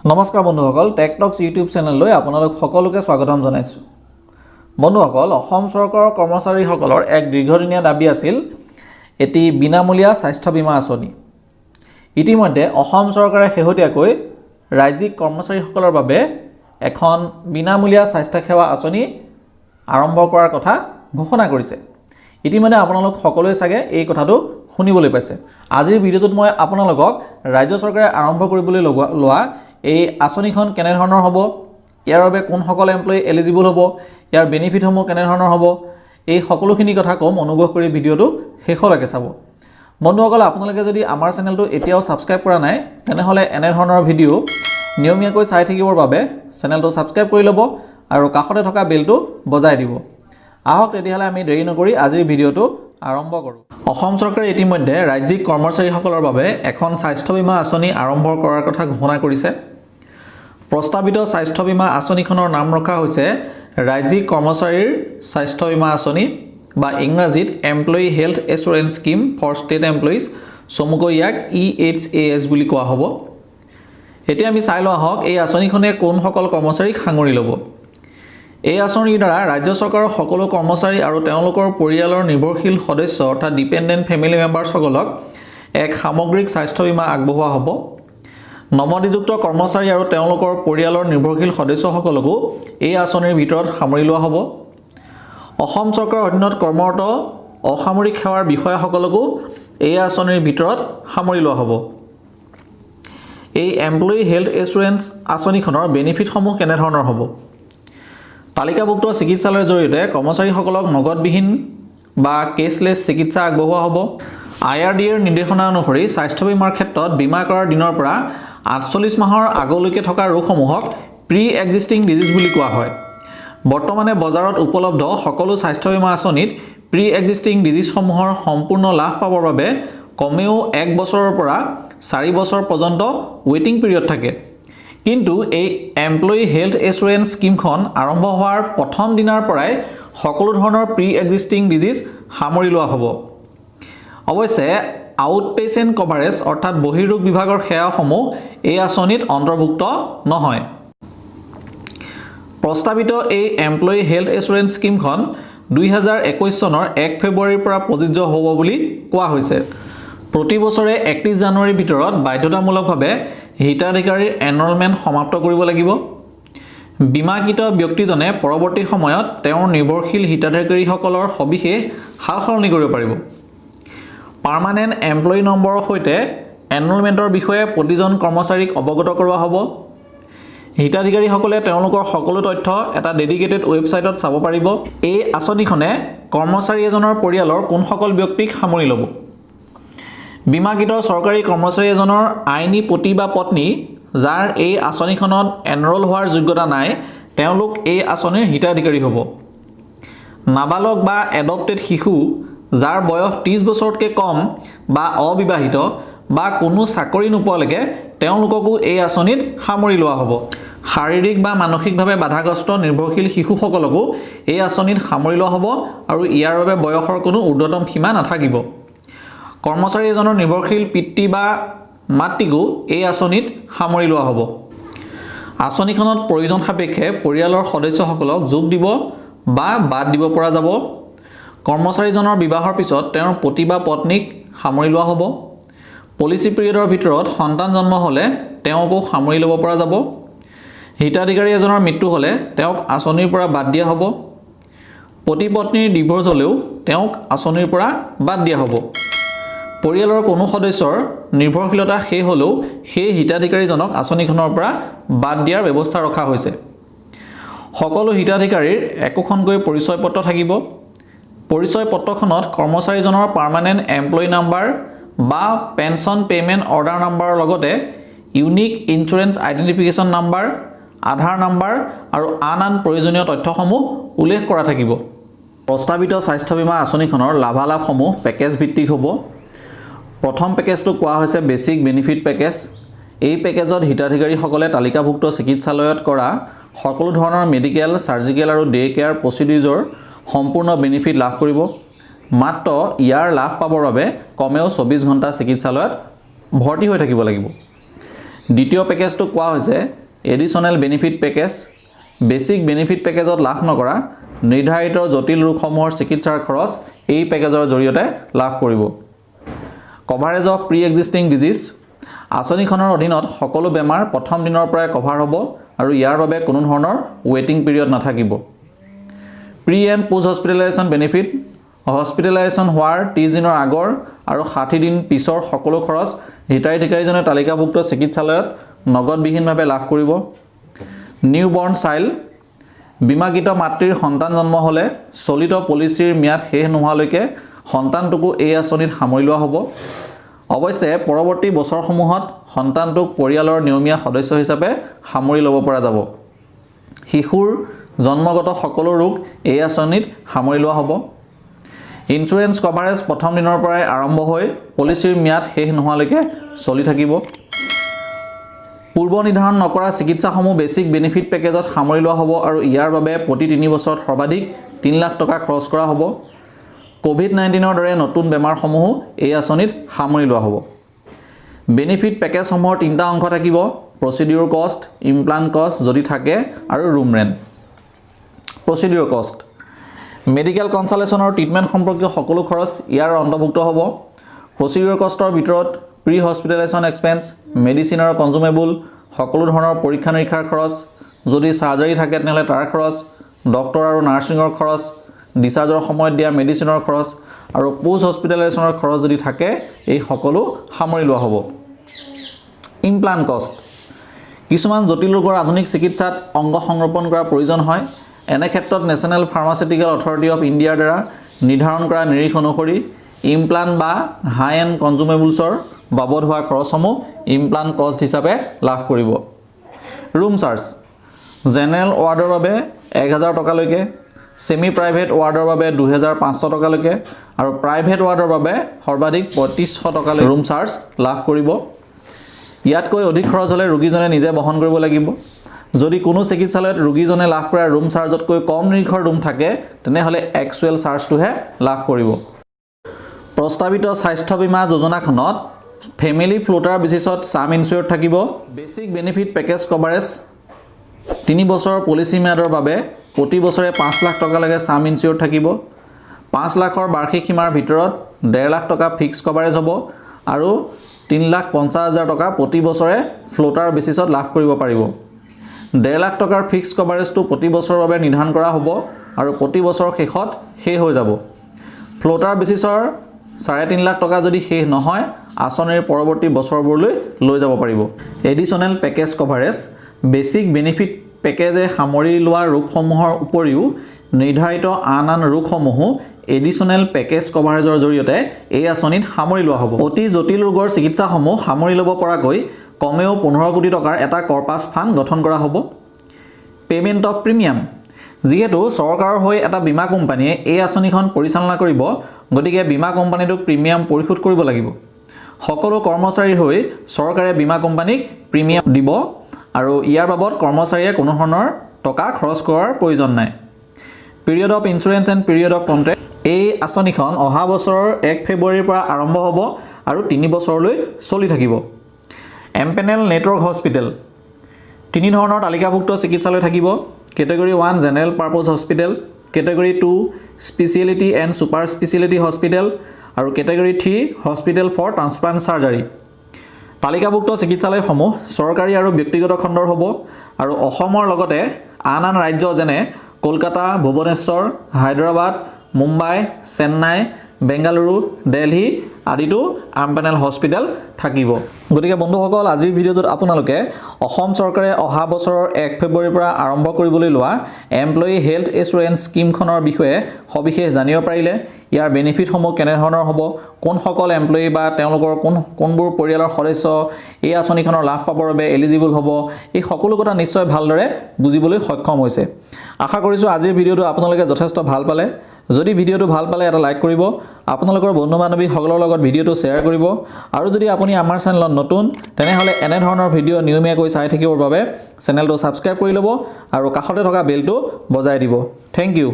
নমস্কাৰ বন্ধুসকল, টেকটক্স ইউটিউব চেনেললৈ আপোনালোক সকলোকে স্বাগতম জনাইছোঁ। বন্ধুসকল, অসম চৰকাৰৰ কৰ্মচাৰীসকলৰ এক দীৰ্ঘদিনীয়া দাবী আছিল এটি বিনামূলীয়া স্বাস্থ্য বীমা আঁচনি। ইতিমধ্যে অসম চৰকাৰে শেহতীয়াকৈ ৰাজ্যিক কৰ্মচাৰীসকলৰ বাবে এখন বিনামূলীয়া স্বাস্থ্য সেৱা আঁচনি আৰম্ভ কৰাৰ কথা ঘোষণা কৰিছে। ইতিমধ্যে আপোনালোক সকলোৱে চাগে এই কথাটো শুনিবলৈ পাইছে। আজিৰ ভিডিঅ'টোত মই আপোনালোকক ৰাজ্য চৰকাৰে আৰম্ভ কৰিবলৈ লোৱা এই আঁচনিখন কেনেধৰণৰ হ'ব, ইয়াৰ বাবে কোনসকল এমপ্লয়ী এলিজিবল হ'ব, ইয়াৰ বেনিফিটসমূহ কেনেধৰণৰ হ'ব, এই সকলোখিনি কথা ক'ম। অনুগ্ৰহ কৰি ভিডিঅ'টো শেষলৈকে চাব। বন্ধুসকল, আপোনালোকে যদি আমাৰ চেনেলটো এতিয়াও ছাবস্ক্ৰাইব কৰা নাই তেনেহ'লে এনেধৰণৰ ভিডিঅ' নিয়মীয়াকৈ চাই থাকিবৰ বাবে চেনেলটো ছাবস্ক্ৰাইব কৰি ল'ব আৰু কাষতে থকা বেলটো বজাই দিব। আহক তেতিয়াহ'লে আমি দেৰি নকৰি আজিৰ ভিডিঅ'টো আৰম্ভ কৰোঁ। অসম চৰকাৰে ইতিমধ্যে ৰাজ্যিক কৰ্মচাৰীসকলৰ বাবে এখন স্বাস্থ্য বীমা আঁচনি আৰম্ভ কৰাৰ কথা ঘোষণা কৰিছে। প্ৰস্তাৱিত স্বাস্থ্য বীমা আঁচনিখনৰ নাম ৰখা হৈছে ৰাজ্যিক কৰ্মচাৰীৰ স্বাস্থ্য বীমা আঁচনি বা ইংৰাজীত employee health assurance scheme for state employees, চমুকৈ ইয়াক EHAS বুলি কোৱা হ'ব। এতিয়া আমি চাই লোৱা আহক এই আঁচনিখনে কোনসকল কৰ্মচাৰীক সাঙুৰি ল'ব। এই আঁচনিৰ দ্বাৰা ৰাজ্য চৰকাৰৰ সকলো কৰ্মচাৰী আৰু তেওঁলোকৰ পৰিয়ালৰ নিৰ্ভৰশীল সদস্য অৰ্থাৎ ডিপেণ্ডেণ্ট ফেমিলি মেম্বাৰছসকলক এক সামগ্ৰিক স্বাস্থ্য বীমা আগবঢ়োৱা হ'ব। নৱনিযুক্ত কৰ্মচাৰী আৰু তেওঁলোকৰ পৰিয়ালৰ নিৰ্ভৰশীল সদস্যসকলকো এই আঁচনিৰ ভিতৰত সামৰি লোৱা হ'ব। অসম চৰকাৰৰ অধীনত কৰ্মৰত অসামৰিক সেৱাৰ বিষয়াসকলকো এই আঁচনিৰ ভিতৰত সামৰি লোৱা হ'ব। এই এমপ্লয়ী হেল্থ এছুৰেঞ্চ আঁচনিখনৰ বেনিফিটসমূহ কেনেধৰণৰ হ'ব? তালিকাভুক্ত চিকিৎসালয়ৰ জৰিয়তে কৰ্মচাৰীসকলক নগদবিহীন বা কেছলেছ চিকিৎসা আগবঢ়োৱা হ'ব। IRDAৰ নিৰ্দেশনা অনুসৰি স্বাস্থ্য বীমাৰ ক্ষেত্ৰত বীমা কৰাৰ দিনৰ পৰা 48 মাহৰ আগলৈকে থকা ৰোগসমূহক প্ৰি এক্সিষ্টিং ডিজিজ বুলি কোৱা হয়। বৰ্তমানে বজাৰত উপলব্ধ সকলো স্বাস্থ্য বীমা আঁচনিত প্ৰি এক্সিষ্টিং ডিজিজসমূহৰ সম্পূৰ্ণ লাভ পাবৰ বাবে কমেও 1 বছৰৰ পৰা 4 বছৰ পৰ্যন্ত ৱেইটিং পিৰিয়ড থাকে। কিন্তু এই এমপ্লয়ী হেল্থ এছুৰেঞ্চ স্কিমখন আৰম্ভ হোৱাৰ প্ৰথম দিনাৰ পৰাই সকলো ধৰণৰ প্ৰি এক্সিষ্টিং ডিজিজ সামৰি লোৱা হ'ব। অৱশ্যে আউট পেচেণ্ট কভাৰেজ অৰ্থাৎ বহিৰ্ৰোগ বিভাগৰ সেৱাসমূহ এই আঁচনিত অন্তৰ্ভুক্ত নহয়। প্ৰস্তাৱিত এই এমপ্লয়ী হেল্থ এছুৰেঞ্চ স্কিমখন 2021 চনৰ 1 ফেব্ৰুৱাৰীৰ পৰা প্ৰযোজ্য হ'ব বুলি কোৱা হৈছে। প্ৰতি বছৰে 31 জানুৱাৰীৰ ভিতৰত বাধ্যতামূলকভাৱে হিতাধিকাৰীৰ এনৰলমেণ্ট সমাপ্ত কৰিব লাগিব। বীমাকৃত ব্যক্তিজনে পৰৱৰ্তী সময়ত তেওঁৰ নিৰ্ভৰশীল হিতাধিকাৰীসকলৰ সবিশেষ সালসলনি কৰিব পাৰিব। পাৰ্মানেণ্ট এমপ্লয়ী নম্বৰৰ সৈতে এনৰলমেণ্টৰ বিষয়ে প্ৰতিজন কৰ্মচাৰীক অৱগত কৰোৱা হ'ব। হিতাধিকাৰীসকলে তেওঁলোকৰ সকলো তথ্য এটা ডেডিকেটেড ৱেবছাইটত চাব পাৰিব। এই আঁচনিখনে কৰ্মচাৰী এজনৰ পৰিয়ালৰ কোনসকল ব্যক্তিক সামৰি ল'ব? বীমাকৃত চৰকাৰী কৰ্মচাৰী এজনৰ আইনী পতি বা পত্নী যাৰ এই আঁচনিখনত এনৰোল হোৱাৰ যোগ্যতা নাই, তেওঁলোক এই আঁচনিৰ হিতাধিকাৰী হ'ব। নাবালক বা এডপ্টেড শিশু যাৰ বয়স 30 বছৰতকৈ কম বা অবিবাহিত বা কোনো চাকৰি নোপোৱালৈকে তেওঁলোককো এই আঁচনিত সামৰি লোৱা হ'ব। শাৰীৰিক বা মানসিকভাৱে বাধাগ্ৰস্ত নিৰ্ভৰশীল শিশুসকলকো এই আঁচনিত সামৰি লোৱা হ'ব আৰু ইয়াৰ বাবে বয়সৰ কোনো ঊৰ্ধ্বতম সীমা নাথাকিব। কৰ্মচাৰী এজনৰ নিৰ্ভৰশীল পিতৃ বা মাতৃকো এই আঁচনিত সামৰি লোৱা হ'ব। আঁচনিখনত প্ৰয়োজন সাপেক্ষে পৰিয়ালৰ সদস্যসকলক যোগ দিব বা বাদ দিব পৰা যাব। কৰ্মচাৰীজনৰ বিবাহৰ পিছত তেওঁৰ পতি বা পত্নীক সামৰি লোৱা হ'ব। পলিচি পিৰিয়ডৰ ভিতৰত সন্তান জন্ম হ'লে তেওঁকো সামৰি ল'ব পৰা যাব। হিতাধিকাৰী এজনৰ মৃত্যু হ'লে তেওঁক আঁচনিৰ পৰা বাদ দিয়া হ'ব। পতি পত্নীৰ ডিভ'ৰ্চ হ'লেও তেওঁক আঁচনিৰ পৰা বাদ দিয়া হ'ব। পৰিয়ালৰ কোনো সদস্যৰ নিৰ্ভৰশীলতা শেষ হ'লেও সেই হিতাধিকাৰীজনক আঁচনিখনৰ পৰা বাদ দিয়াৰ ব্যৱস্থা ৰখা হৈছে। সকলো হিতাধিকাৰীৰ একোখনকৈ পৰিচয় পত্ৰ থাকিব। পৰিচয় পত্ৰখনত কৰ্মচাৰীজনৰ পাৰ্মানেণ্ট এমপ্লয়ী নাম্বাৰ বা পেঞ্চন পে'মেণ্ট অৰ্ডাৰ নাম্বাৰৰ লগতে ইউনিক ইঞ্চুৰেঞ্চ আইডেণ্টিফিকেশ্যন নাম্বাৰ, আধাৰ নাম্বাৰ আৰু আন প্ৰয়োজনীয় তথ্যসমূহ উল্লেখ কৰা থাকিব। প্ৰস্তাৱিত স্বাস্থ্য বীমা আঁচনিখনৰ লাভালাভসমূহ পেকেজ ভিত্তিক হ'ব। প্ৰথম পেকেজটো কোৱা হৈছে বেছিক বেনিফিট পেকেজ। এই পেকেজত হিতাধিকাৰীসকলে তালিকাভুক্ত চিকিৎসালয়ত কৰা সকলো ধৰণৰ মেডিকেল, চাৰ্জিকেল আৰু ডে কেয়াৰ প্ৰচিডিউজৰ সম্পূৰ্ণ বেনিফিট লাভ কৰিব। মাত্ৰ ইয়াৰ লাভ পাবৰ বাবে কমেও 24 ঘণ্টা চিকিৎসালয়ত ভৰ্তি হৈ থাকিব লাগিব। দ্বিতীয় পেকেজটো কোৱা হৈছে additional benefit package. Basic benefit পেকেজত লাভ নকৰা নিৰ্ধাৰিত জটিল ৰোগসমূহৰ চিকিৎসাৰ খৰচ এই পেকেজৰ জৰিয়তে লাভ কৰিব। Coverage of pre existing disease. আঁচনিখনৰ অধীনত সকলো বেমাৰ প্ৰথম দিনৰ পৰাই কভাৰ হ'ব আৰু ইয়াৰ বাবে কোনো ধৰণৰ ৱেটিং পিৰিয়ড নাথাকিব। Pre and post hospitalisation benefit. Hospitalisation হোৱাৰ 30 দিনৰ আগৰ আৰু 60 দিন পিছৰ সকলো খৰচ হিতাধিকাৰীজনে তালিকাভুক্ত চিকিৎসালয়ত নগদবিহীনভাৱে লাভ কৰিব। নিউ বৰ্ণ চাইল্ড। বীমাকৃত মাতৃৰ সন্তান জন্ম হ'লে চলিত পলিচিৰ ম্যাদ শেষ নোহোৱালৈকে সন্তানটোকো এই আঁচনিত সামৰি লোৱা হ'ব। অৱশ্যে পৰৱৰ্তী বছৰসমূহত সন্তানটোক পৰিয়ালৰ নিয়মীয়া সদস্য হিচাপে সামৰি ল'ব পৰা যাব। শিশুৰ জন্মগত সকলো ৰোগ এই আঁচনিত সামৰি লোৱা হ'ব। ইঞ্চুৰেঞ্চ কভাৰেজ প্ৰথম দিনৰ পৰাই আৰম্ভ হৈ পলিচিৰ ম্যাদ শেষ নোহোৱালৈকে চলি থাকিব। পূৰ্ব নিৰ্ধাৰণ নকৰা চিকিৎসাসমূহ বেছিক বেনিফিট পেকেজত সামৰি লোৱা হ'ব আৰু ইয়াৰ বাবে প্ৰতি 3 বছৰত সৰ্বাধিক 3 লাখ টকা খৰচ কৰা হ'ব। কোভিড-19ৰ দৰে নতুন বেমাৰসমূহো এই আঁচনিত সামৰি লোৱা হ'ব। বেনিফিট পেকেজসমূহৰ 3টা অংশ থাকিব: প্ৰচিডিউৰ কষ্ট, ইমপ্লাণ্ট কষ্ট যদি থাকে আৰু ৰুম ৰেণ্ট। প্ৰচিডিউৰ কষ্ট। মেডিকেল কনচালটেশ্যনৰ ট্ৰিটমেণ্ট সম্পৰ্কীয় সকলো খৰচ ইয়াৰ অন্তৰ্ভুক্ত হ'ব। প্ৰচিডিউৰ কষ্টৰ ভিতৰত প্ৰি হস্পিটেলাইজেশ্যন এক্সপেন্স, মেডিচিন আৰু কনজুমেবল, সকলো ধৰণৰ পৰীক্ষা নিৰীক্ষাৰ খৰচ, যদি চাৰ্জাৰী থাকে তেনেহ'লে তাৰ খৰচ, ডক্টৰ আৰু নাৰ্ছিঙৰ খৰচ, ডিচাৰ্জৰ সময়ত দিয়া মেডিচিনৰ খৰচ আৰু পোষ্ট হস্পিটেলাইজেশ্যনৰ খৰচ যদি থাকে এই সকলো সামৰি লোৱা হ'ব। ইমপ্লাণ্ট কষ্ট। কিছুমান জটিল ৰোগৰ আধুনিক চিকিৎসাত অংগ সংৰোপণ কৰাৰ প্ৰয়োজন হয়। এনে ক্ষেত্ৰত নেশ্যনেল ফাৰ্মাচিউটিকেল অথৰিটি অফ ইণ্ডিয়াৰ দ্বাৰা নিৰ্ধাৰণ কৰা নিৰিখ অনুসৰি ইমপ্লাণ্ট বা হাই এণ্ড কনজুমেবলছৰ বাবদ হোৱা খৰচসমূহ ইমপ্লাণ্ট কষ্ট হিচাপে লাভ কৰিব। Room charge. জেনেৰেল ৱাৰ্ডৰ বাবে 1000 টকালৈকে, ছেমি প্ৰাইভেট ৱাৰ্ডৰ বাবে 2500 টকালৈকে আৰু প্ৰাইভেট ৱাৰ্ডৰ বাবে সৰ্বাধিক 3500 টকালৈ ৰুম চাৰ্জ লাভ কৰিব। ইয়াতকৈ অধিক খৰচ হ'লে ৰোগীজনে নিজে বহন কৰিব লাগিব। যদি কোনো চিকিৎসালয়ত ৰোগীজনে লাভ কৰা ৰুম চাৰ্জতকৈ কম নিৰিখৰ ৰুম থাকে তেনেহ'লে একচুৱেল চাৰ্জটোহে লাভ কৰিব। প্ৰস্তাৱিত স্বাস্থ্য বীমা যোজনাখনত ফেমিলি ফ্লোটাৰ বেচিছত ছাম ইনচিয়ৰ্ড থাকিব। বেছিক বেনিফিট পেকেজ কভাৰেজ 3 বছৰৰ পলিচি ম্যাদৰ বাবে প্ৰতি বছৰে 5 লাখ টকালৈকে ছাম ইনচিয়ৰ্ড থাকিব। 5 লাখৰ বাৰ্ষিক সীমাৰ ভিতৰত 1.5 লাখ টকা ফিক্স কভাৰেজ হ'ব আৰু 3,50,000 টকা প্ৰতি বছৰে ফ্লোটাৰ বেচিছত লাভ কৰিব পাৰিব। 1.5 লাখ টকাৰ ফিক্স কভাৰেজটো প্ৰতি বছৰৰ বাবে নিৰ্ধাৰণ কৰা হ'ব আৰু প্ৰতি বছৰৰ শেষত শেষ হৈ যাব। ফ্লোটাৰ বেচিছৰ 3.5 লাখ টকা যদি শেষ নহয় আঁচনিৰ পৰৱৰ্তী বছৰবোৰলৈ লৈ যাব পাৰিব। Additional package coverage. Basic benefit পেকেজে সামৰি লোৱা ৰোগসমূহৰ উপৰিও নিৰ্ধাৰিত আন ৰোগসমূহো এডিশ্যনেল পেকেজ কভাৰেজৰ জৰিয়তে এই আঁচনিত সামৰি লোৱা হ'ব। অতি জটিল ৰোগৰ চিকিৎসাসমূহ সামৰি ল'ব পৰাকৈ কমেও 15 কোটি টকাৰ এটা কৰ্পাছ ফাণ্ড গঠন কৰা হ'ব। Payment of premium. যিহেতু চৰকাৰৰ হৈ এটা বীমা কোম্পানীয়ে এই আঁচনিখন পৰিচালনা কৰিব, গতিকে বীমা কোম্পানীটোক প্ৰিমিয়াম পৰিশোধ কৰিব লাগিব। সকলো কৰ্মচাৰীৰ হৈ চৰকাৰে বীমা কোম্পানীক প্ৰিমিয়াম দিব আৰু ইয়াৰ বাবদ কৰ্মচাৰীয়ে কোনো ধৰণৰ টকা খৰচ কৰাৰ প্ৰয়োজন নাই। Period of insurance and period of contract. এই আঁচনিখন অহা বছৰৰ 1 ফেব্ৰুৱাৰীৰ পৰা আৰম্ভ হ'ব আৰু 3 বছৰলৈ চলি থাকিব। Empanel network hospital. 3 ধৰণৰ তালিকাভুক্ত চিকিৎসালয় থাকিব। Category 1 general purpose hospital, category 2 speciality and super speciality hospital আৰু category 3 hospital for transplant surgery. তালিকাভুক্ত চিকিৎসালয়সমূহ চৰকাৰী আৰু ব্যক্তিগত খণ্ডৰ হ'ব আৰু অসমৰ লগতে আন ৰাজ্য যেনে কলকাতা, ভুৱনেশ্বৰ, হায়দৰাবাদ, মুম্বাই, চেন্নাই, বেংগালুৰু, দিল্লী আদিতো এম্পেনেল হস্পিটেল থাকিব। গতিকে বন্ধুসকল, আজিৰ ভিডিঅ'টোত আপোনালোকে অসম চৰকাৰে অহা বছৰৰ 1 ফেব্ৰুৱাৰীৰ পৰা আৰম্ভ কৰিবলৈ লোৱা এমপ্লয়ী হেল্থ ইঞ্চুৰেঞ্চ স্কিমখনৰ বিষয়ে সবিশেষ জানিব পাৰিলে। ইয়াৰ বেনিফিটসমূহ কেনেধৰণৰ হ'ব, কোনসকল এমপ্লয়ী বা তেওঁলোকৰ কোনবোৰ পৰিয়ালৰ সদস্য এই আঁচনিখনৰ লাভ পাবৰ বাবে এলিজিবল হ'ব, এই সকলো কথা নিশ্চয় ভালদৰে বুজিবলৈ সক্ষম হৈছে। আশা কৰিছোঁ আজিৰ ভিডিঅ'টো আপোনালোকে যথেষ্ট ভাল পালে। যদি ভিডিঅ'টো ভাল পালে এটা লাইক কৰিব, আপোনালোকৰ বন্ধু বান্ধৱীসকলৰ লগত ভিডিঅ'টো শ্বেয়াৰ কৰিব আৰু যদি আপুনি আমাৰ চেনেলত নতুন তেনেহ'লে এনেধৰণৰ ভিডিঅ' নিয়মীয়াকৈ চাই থাকিবৰ বাবে চেনেলটো ছাবস্ক্ৰাইব কৰি ল'ব আৰু কাষতে থকা বেলটো বজাই দিব। Thank U.